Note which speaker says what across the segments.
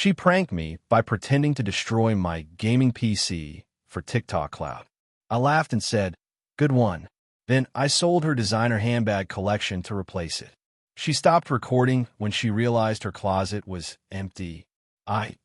Speaker 1: She pranked me by pretending to destroy my gaming PC for TikTok clout. I laughed and said, "Good one." Then I sold her designer handbag collection to replace it. She stopped recording when she realized her closet was empty.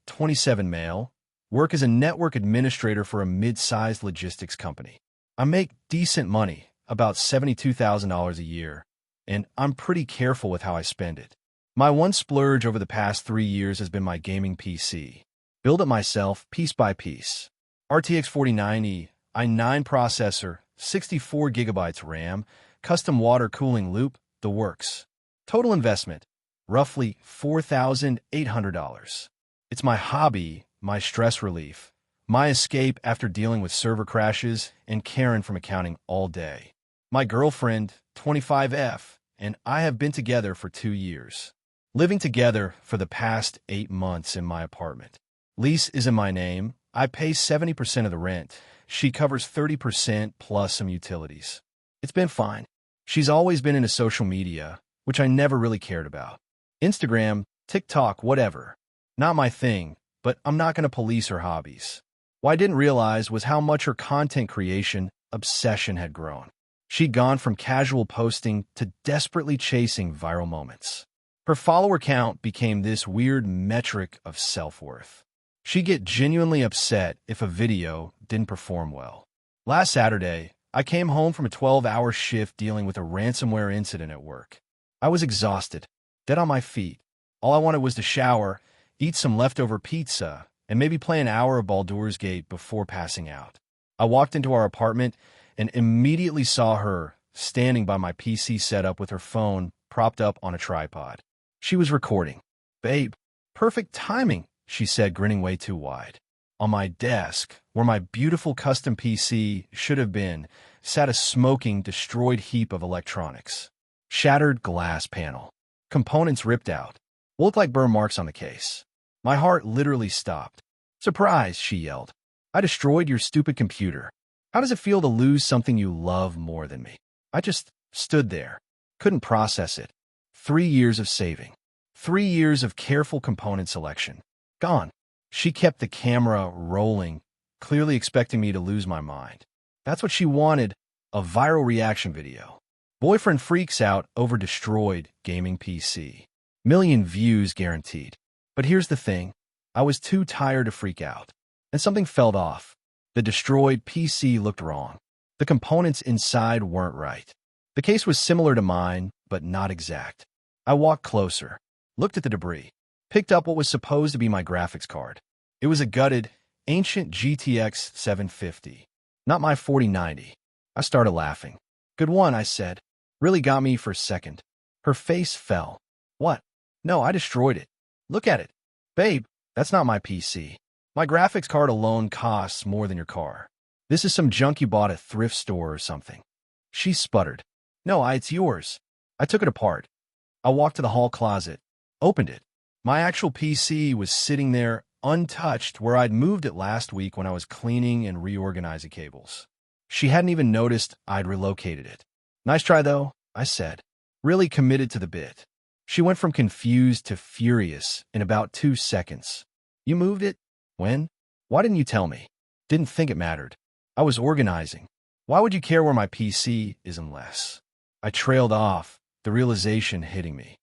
Speaker 1: 27 male, work as a network administrator for a mid-sized logistics company. I make decent money, about $72,000 a year, and I'm pretty careful with how I spend it. My one splurge over the past 3 years has been my gaming PC. Build it myself, piece by piece. RTX 4090, i9 processor, 64 gigabytes RAM, custom water cooling loop, the works. Total investment, roughly $4,800. It's my hobby, my stress relief, my escape after dealing with server crashes and Karen from accounting all day. My girlfriend, 25F, and I have been together for 2 years. Living together for the past 8 months in my apartment. Lease is in my name. I pay 70% of the rent. She covers 30% plus some utilities. It's been fine. She's always been into social media, which I never really cared about. Instagram, TikTok, whatever. Not my thing, but I'm not going to police her hobbies. What I didn't realize was how much her content creation obsession had grown. She'd gone from casual posting to desperately chasing viral moments. Her follower count became this weird metric of self-worth. She'd get genuinely upset if a video didn't perform well. Last Saturday, I came home from a 12-hour shift dealing with a ransomware incident at work. I was exhausted, dead on my feet. All I wanted was to shower, eat some leftover pizza, and maybe play an hour of Baldur's Gate before passing out. I walked into our apartment and immediately saw her standing by my PC setup with her phone propped up on a tripod. She was recording. "Babe, perfect timing," she said, grinning way too wide. On my desk, where my beautiful custom PC should have been, sat a smoking, destroyed heap of electronics. Shattered glass panel. Components ripped out. Looked like burn marks on the case. My heart literally stopped. "Surprise," she yelled. "I destroyed your stupid computer. How does it feel to lose something you love more than me?" I just stood there. Couldn't process it. 3 years of saving. 3 years of careful component selection. Gone. She kept the camera rolling, clearly expecting me to lose my mind. That's what she wanted, a viral reaction video. Boyfriend freaks out over destroyed gaming PC. Million views guaranteed. But here's the thing. I was too tired to freak out. And something felt off. The destroyed PC looked wrong. The components inside weren't right. The case was similar to mine, but not exact. I walked closer, looked at the debris, picked up what was supposed to be my graphics card. It was a gutted, ancient GTX 750, not my 4090. I started laughing. "Good one," I said. Really got me for a second. Her face fell. "What?" "No, I destroyed it. Look at it." "Babe, that's not my PC. My graphics card alone costs more than your car. This is some junk you bought at a thrift store or something." She sputtered. "No, it's yours." I took it apart. I walked to the hall closet, opened it. My actual PC was sitting there untouched where I'd moved it last week when I was cleaning and reorganizing cables. She hadn't even noticed I'd relocated it. "Nice try, though," I said, really committed to the bit. She went from confused to furious in about 2 seconds. "You moved it? When? Why didn't you tell me?" "Didn't think it mattered. I was organizing. Why would you care where my PC is unless?" I trailed off, the realization hitting me.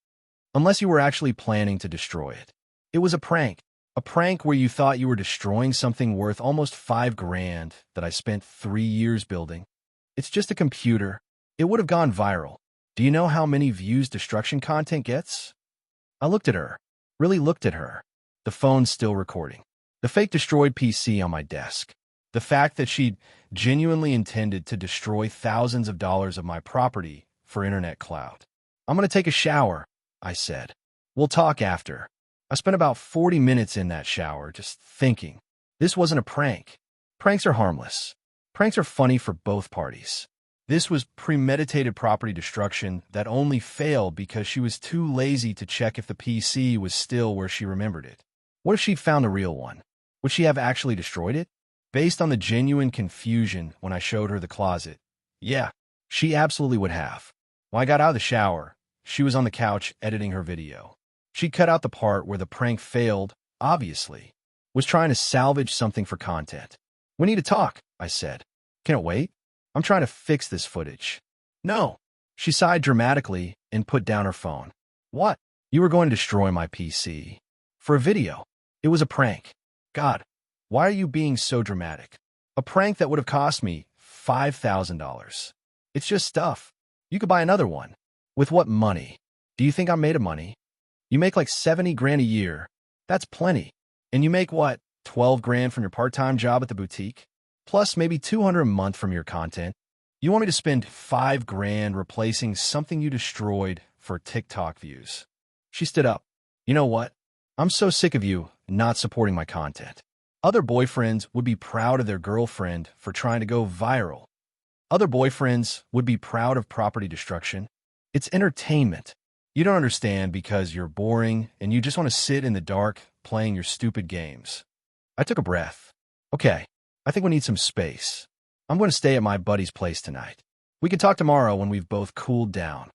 Speaker 1: "Unless you were actually planning to destroy it. It was a prank. A prank where you thought you were destroying something worth almost $5,000 that I spent 3 years building. It's just a computer. It would have gone viral. Do you know how many views destruction content gets?" I looked at her, really looked at her. The phone's still recording. The fake destroyed PC on my desk. The fact that she'd genuinely intended to destroy thousands of dollars of my property for internet clout. "I'm going to take a shower," I said. "We'll talk after." I spent about 40 minutes in that shower just thinking. This wasn't a prank. Pranks are harmless. Pranks are funny for both parties. This was premeditated property destruction that only failed because she was too lazy to check if the PC was still where she remembered it. What if she'd found a real one? Would she have actually destroyed it? Based on the genuine confusion when I showed her the closet, yeah, she absolutely would have. When I got out of the shower, she was on the couch editing her video. She cut out the part where the prank failed obviously, was trying to salvage something for content. "We need to talk," I said. "Can it wait? I'm trying to fix this footage." "No." She sighed dramatically and put down her phone. "What? You were going to destroy my PC. For a video. It was a prank. God, why are you being so dramatic? A prank that would have cost me $5,000. It's just stuff. You could buy another one." "With what money? Do you think I'm made of money? You make like 70 grand a year. That's plenty. And you make what, 12 grand from your part-time job at the boutique? Plus maybe 200 a month from your content. You want me to spend 5 grand replacing something you destroyed for TikTok views?" She stood up. "You know what? I'm so sick of you not supporting my content. Other boyfriends would be proud of their girlfriend for trying to go viral. Other boyfriends would be proud of property destruction. It's entertainment. You don't understand because you're boring and you just want to sit in the dark playing your stupid games." I took a breath. "Okay, I think we need some space. I'm going to stay at my buddy's place tonight. We can talk tomorrow when we've both cooled down."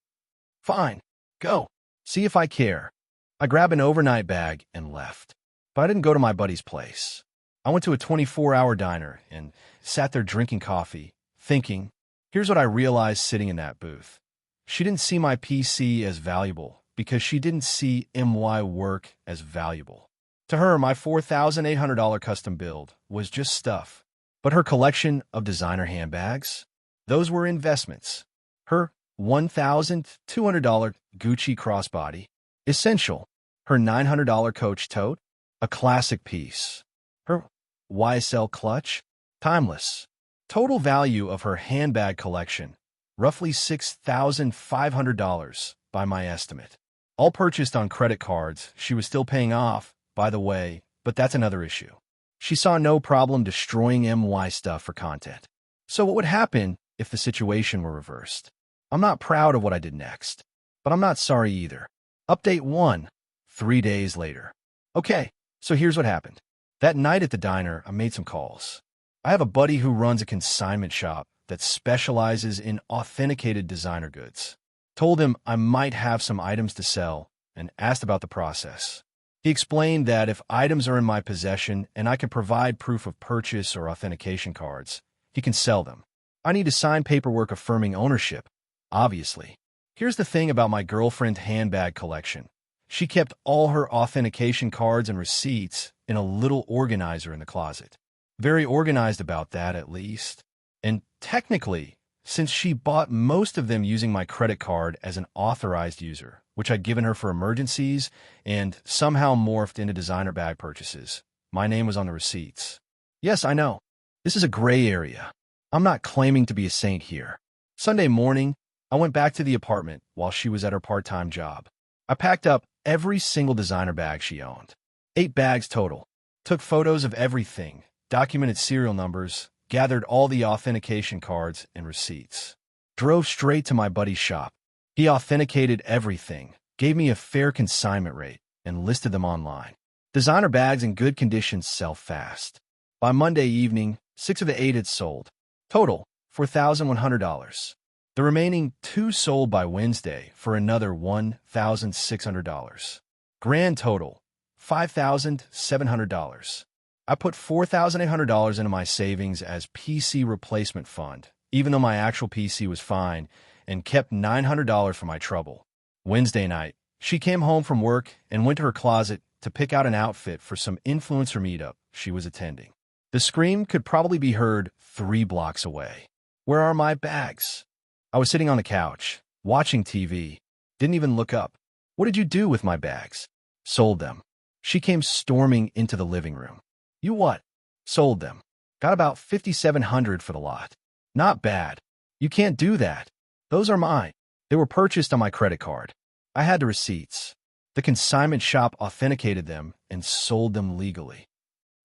Speaker 1: "Fine. Go. See if I care." I grabbed an overnight bag and left. But I didn't go to my buddy's place. I went to a 24-hour diner and sat there drinking coffee, thinking. Here's what I realized sitting in that booth. She didn't see my PC as valuable because she didn't see MY work as valuable. To her, my $4,800 custom build was just stuff. But her collection of designer handbags, those were investments. Her $1,200 Gucci crossbody, essential. Her $900 Coach tote, a classic piece. Her YSL clutch, timeless. Total value of her handbag collection, roughly $6,500 by my estimate. All purchased on credit cards she was still paying off, by the way, but that's another issue. She saw no problem destroying MY stuff for content. So what would happen if the situation were reversed? I'm not proud of what I did next, but I'm not sorry either. Update 1, 3 days later. Okay, so here's what happened. That night at the diner, I made some calls. I have a buddy who runs a consignment shop that specializes in authenticated designer goods. Told him I might have some items to sell and asked about the process. He explained that if items are in my possession and I can provide proof of purchase or authentication cards, he can sell them. I need to sign paperwork affirming ownership, obviously. Here's the thing about my girlfriend's handbag collection. She kept all her authentication cards and receipts in a little organizer in the closet. Very organized about that, at least. And technically, since she bought most of them using my credit card as an authorized user, which I'd given her for emergencies and somehow morphed into designer bag purchases, my name was on the receipts. Yes, I know. This is a gray area. I'm not claiming to be a saint here. Sunday morning, I went back to the apartment while she was at her part-time job. I packed up every single designer bag she owned. 8 bags total. Took photos of everything, documented serial numbers, gathered all the authentication cards and receipts. Drove straight to my buddy's shop. He authenticated everything, gave me a fair consignment rate, and listed them online. Designer bags in good condition sell fast. By Monday evening, 6 of the 8 had sold. Total, $4,100. The remaining 2 sold by Wednesday for another $1,600. Grand total, $5,700. I put $4,800 into my savings as PC replacement fund, even though my actual PC was fine, and kept $900 for my trouble. Wednesday night, she came home from work and went to her closet to pick out an outfit for some influencer meetup she was attending. The scream could probably be heard 3 blocks away. Where are my bags? I was sitting on the couch, watching TV, didn't even look up. What did you do with my bags? Sold them. She came storming into the living room. You what? Sold them. Got about $5,700 for the lot. Not bad. You can't do that. Those are mine. They were purchased on my credit card. I had the receipts. The consignment shop authenticated them and sold them legally.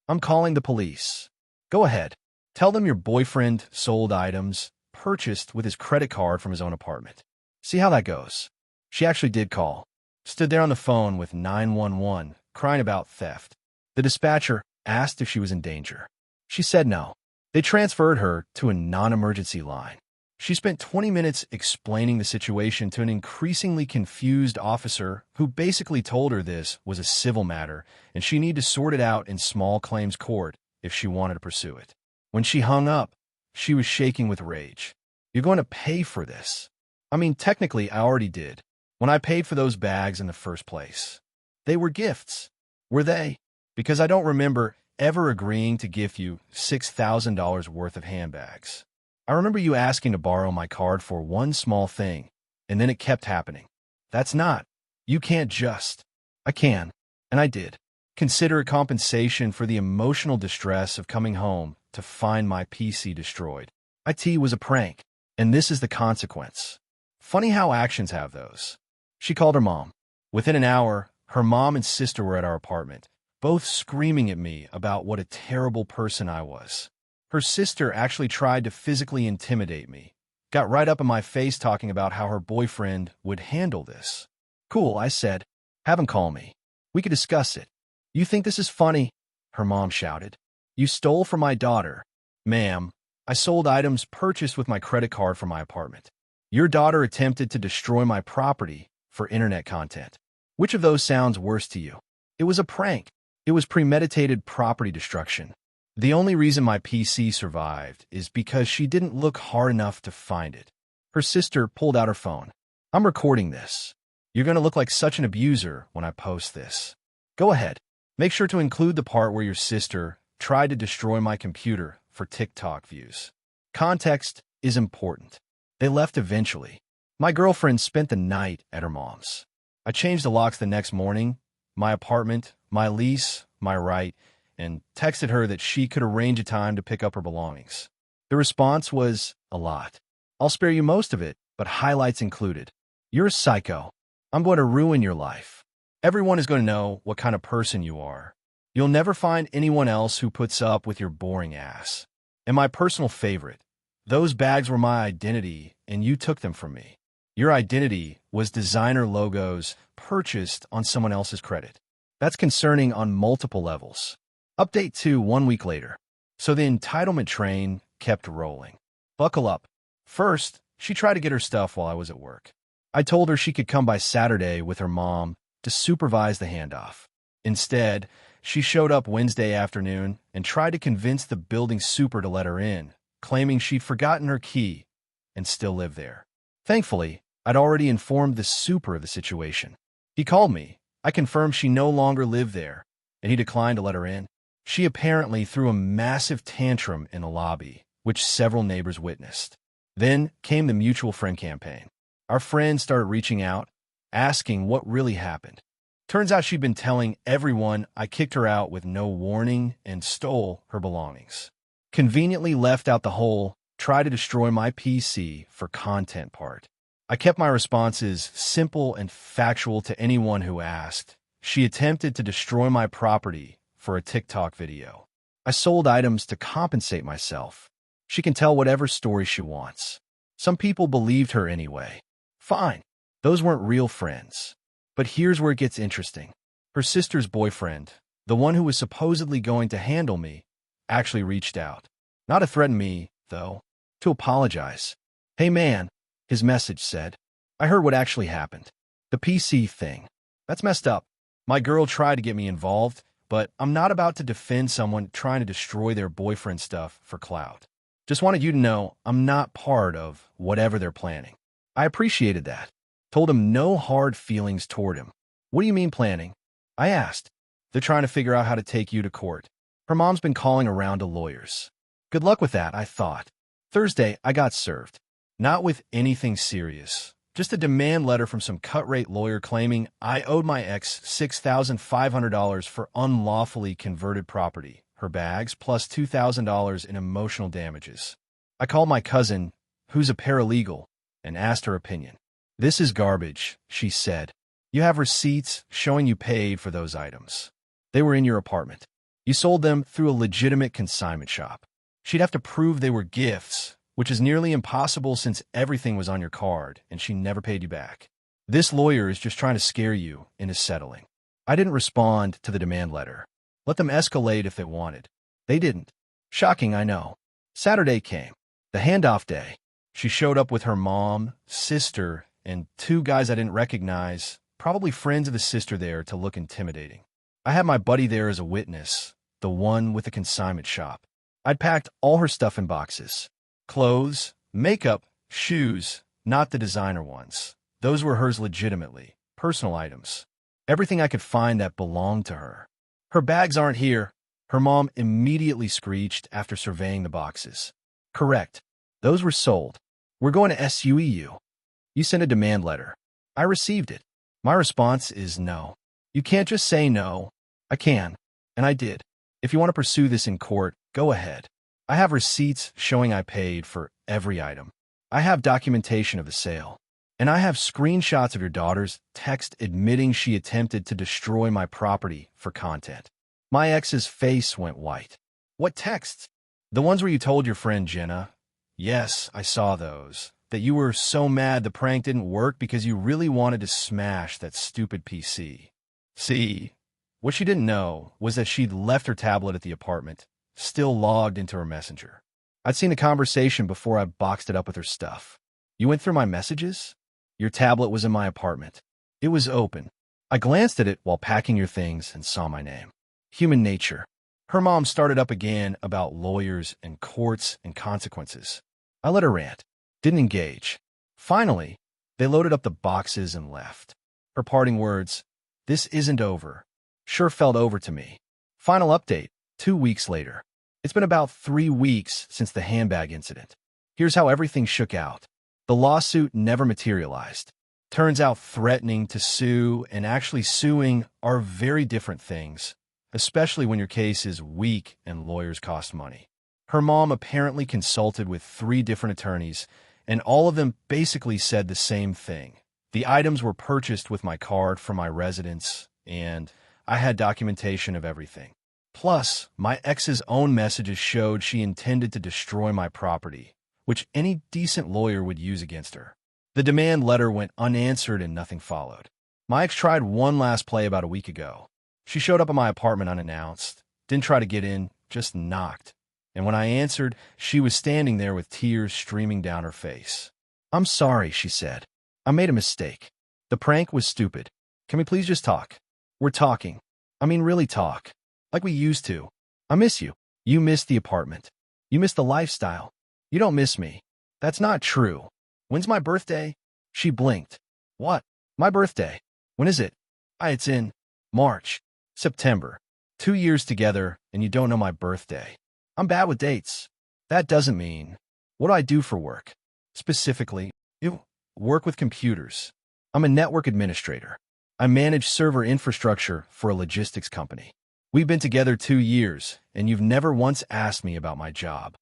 Speaker 1: I'm calling the police. Go ahead. Tell them your boyfriend sold items purchased with his credit card from his own apartment. See how that goes. She actually did call. Stood there on the phone with 911, crying about theft. The dispatcher asked if she was in danger. She said no. They transferred her to a non-emergency line. She spent 20 minutes explaining the situation to an increasingly confused officer who basically told her this was a civil matter and she needed to sort it out in small claims court if she wanted to pursue it. When she hung up, she was shaking with rage. "You're going to pay for this." I mean, technically, I already did, when I paid for those bags in the first place. They were gifts. Were they? Because I don't remember ever agreeing to gift you $6,000 worth of handbags. I remember you asking to borrow my card for one small thing, and then it kept happening. That's not. You can't just. I can, and I did. Consider it compensation for the emotional distress of coming home to find my PC destroyed. IT was a prank, and this is the consequence. Funny how actions have those. She called her mom. Within an hour, her mom and sister were at our apartment, both screaming at me about what a terrible person I was. Her sister actually tried to physically intimidate me, got right up in my face talking about how her boyfriend would handle this. "Cool," I said. "Have him call me. We could discuss it." "You think this is funny?" her mom shouted. "You stole from my daughter." "Ma'am, I sold items purchased with my credit card from my apartment. Your daughter attempted to destroy my property for internet content. Which of those sounds worse to you?" "It was a prank. It was premeditated property destruction. The only reason my PC survived is because she didn't look hard enough to find it." Her sister pulled out her phone. "I'm recording this. You're going to look like such an abuser when I post this. Go ahead. Make sure to include the part where your sister tried to destroy my computer for TikTok views." Context is important. They left eventually. My girlfriend spent the night at her mom's. I changed the locks the next morning, my apartment, my lease, my right, and texted her that she could arrange a time to pick up her belongings. The response was a lot. "I'll spare you most of it, but highlights included. You're a psycho. I'm going to ruin your life. Everyone is going to know what kind of person you are. You'll never find anyone else who puts up with your boring ass. And my personal favorite, those bags were my identity and you took them from me. Your identity was designer logos purchased on someone else's credit. That's concerning on multiple levels." Update 2 1 week later. So the entitlement train kept rolling. Buckle up. First, she tried to get her stuff while I was at work. I told her she could come by Saturday with her mom to supervise the handoff. Instead, she showed up Wednesday afternoon and tried to convince the building super to let her in, claiming she'd forgotten her key and still lived there. Thankfully, I'd already informed the super of the situation. He called me. I confirmed she no longer lived there, and he declined to let her in. She apparently threw a massive tantrum in the lobby, which several neighbors witnessed. Then came the mutual friend campaign. Our friends started reaching out, asking what really happened. Turns out she'd been telling everyone I kicked her out with no warning and stole her belongings. Conveniently left out the whole "try to destroy my PC for content" part. I kept my responses simple and factual to anyone who asked. She attempted to destroy my property for a TikTok video. I sold items to compensate myself. She can tell whatever story she wants. Some people believed her anyway. Fine. Those weren't real friends. But here's where it gets interesting. Her sister's boyfriend, the one who was supposedly going to handle me, actually reached out. Not to threaten me, though. To apologize. "Hey man," his message said. "I heard what actually happened. The PC thing. That's messed up. My girl tried to get me involved, but I'm not about to defend someone trying to destroy their boyfriend stuff for clout. Just wanted you to know I'm not part of whatever they're planning." I appreciated that. Told him no hard feelings toward him. "What do you mean planning?" I asked. "They're trying to figure out how to take you to court. Her mom's been calling around to lawyers." Good luck with that, I thought. Thursday, I got served. Not with anything serious. Just a demand letter from some cut-rate lawyer claiming I owed my ex $6,500 for unlawfully converted property, her bags, plus $2,000 in emotional damages. I called my cousin, who's a paralegal, and asked her opinion. "This is garbage," she said. "You have receipts showing you paid for those items. They were in your apartment. You sold them through a legitimate consignment shop. She'd have to prove they were gifts, which is nearly impossible since everything was on your card and she never paid you back. This lawyer is just trying to scare you into settling." I didn't respond to the demand letter. Let them escalate if they wanted. They didn't. Shocking, I know. Saturday came. The handoff day. She showed up with her mom, sister, and two guys I didn't recognize, probably friends of the sister there, to look intimidating. I had my buddy there as a witness, the one with the consignment shop. I'd packed all her stuff in boxes. Clothes, makeup, shoes, not the designer ones. Those were hers legitimately, personal items. Everything I could find that belonged to her. Her bags aren't here, her mom immediately screeched after surveying the boxes. Correct. Those were sold. We're going to SUEU. You sent a demand letter. I received it. My response is no. You can't just say no. I can. And I did. If you want to pursue this in court, go ahead. I have receipts showing I paid for every item. I have documentation of the sale. And I have screenshots of your daughter's text admitting she attempted to destroy my property for content. My ex's face went white. What texts? The ones where you told your friend Jenna? Yes, I saw those. That you were so mad the prank didn't work because you really wanted to smash that stupid PC. See, what she didn't know was that she'd left her tablet at the apartment, still logged into her messenger. I'd seen the conversation before I boxed it up with her stuff. You went through my messages? Your tablet was in my apartment. It was open. I glanced at it while packing your things and saw my name. Human nature. Her mom started up again about lawyers and courts and consequences. I let her rant. Didn't engage. Finally, they loaded up the boxes and left. Her parting words, "This isn't over," sure felt over to me. Final update, 2 weeks later. It's been about 3 weeks since the handbag incident. Here's how everything shook out. The lawsuit never materialized. Turns out threatening to sue and actually suing are very different things, especially when your case is weak and lawyers cost money. Her mom apparently consulted with 3 different attorneys, and all of them basically said the same thing. The items were purchased with my card from my residence, and I had documentation of everything. Plus, my ex's own messages showed she intended to destroy my property, which any decent lawyer would use against her. The demand letter went unanswered and nothing followed. My ex tried one last play about a week ago. She showed up at my apartment unannounced, didn't try to get in, just knocked. And when I answered, she was standing there with tears streaming down her face. "I'm sorry," she said. "I made a mistake. The prank was stupid. Can we please just talk? We're talking. I mean, really talk. Like we used to. I miss you. You miss the apartment. You miss the lifestyle. You don't miss me. That's not true. When's my birthday?" She blinked. "What? My birthday? When is it?" It's in March. September. 2 years together, and you don't know my birthday. I'm bad with dates. That doesn't mean. What do I do for work? Specifically, you work with computers. I'm a network administrator. I manage server infrastructure for a logistics company. We've been together 2 years, and you've never once asked me about my job.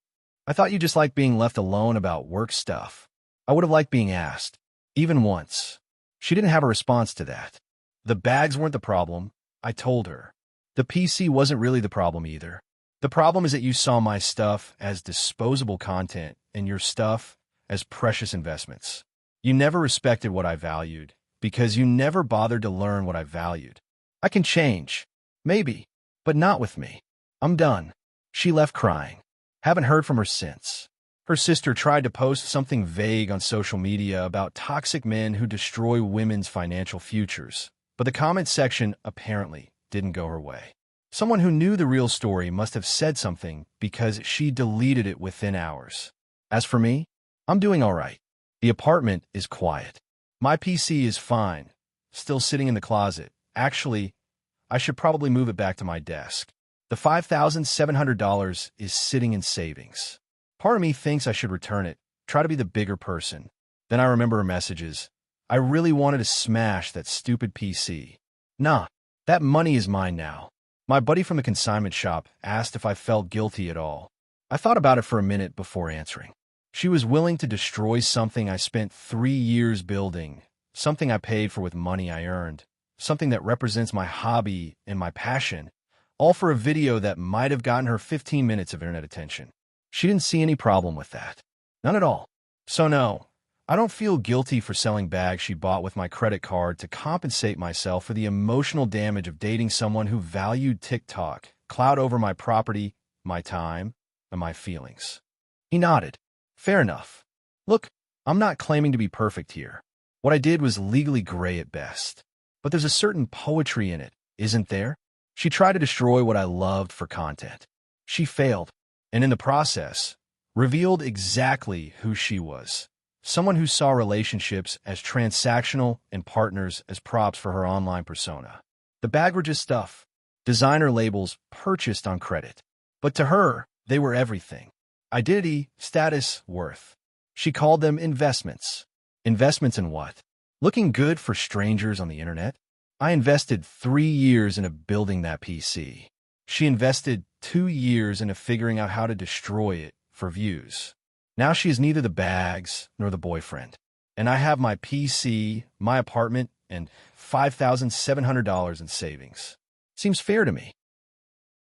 Speaker 1: I thought you just liked being left alone about work stuff. I would have liked being asked, even once. She didn't have a response to that. The bags weren't the problem, I told her. The PC wasn't really the problem either. The problem is that you saw my stuff as disposable content and your stuff as precious investments. You never respected what I valued because you never bothered to learn what I valued. I can change. Maybe. But not with me. I'm done. She left crying. Haven't heard from her since. Her sister tried to post something vague on social media about toxic men who destroy women's financial futures, but the comment section apparently didn't go her way. Someone who knew the real story must have said something because she deleted it within hours. As for me, I'm doing all right. The apartment is quiet. My PC is fine, still sitting in the closet. Actually, I should probably move it back to my desk. The $5,700 is sitting in savings. Part of me thinks I should return it, try to be the bigger person. Then I remember her messages. I really wanted to smash that stupid PC. Nah, that money is mine now. My buddy from the consignment shop asked if I felt guilty at all. I thought about it for a minute before answering. She was willing to destroy something I spent 3 years building, something I paid for with money I earned, something that represents my hobby and my passion, all for a video that might have gotten her 15 minutes of internet attention. She didn't see any problem with that. None at all. So no, I don't feel guilty for selling bags she bought with my credit card to compensate myself for the emotional damage of dating someone who valued TikTok, Clout over my property, my time, and my feelings. He nodded. Fair enough. Look, I'm not claiming to be perfect here. What I did was legally gray at best. But there's a certain poetry in it, isn't there? She tried to destroy what I loved for content. She failed, and in the process, revealed exactly who she was. Someone who saw relationships as transactional and partners as props for her online persona. The bag were just stuff, designer labels purchased on credit. But to her, they were everything. Identity, status, worth. She called them investments. Investments in what? Looking good for strangers on the internet? I invested 3 years into building that PC. She invested 2 years into figuring out how to destroy it for views. Now she is neither the bags nor the boyfriend. And I have my PC, my apartment, and $5,700 in savings. Seems fair to me.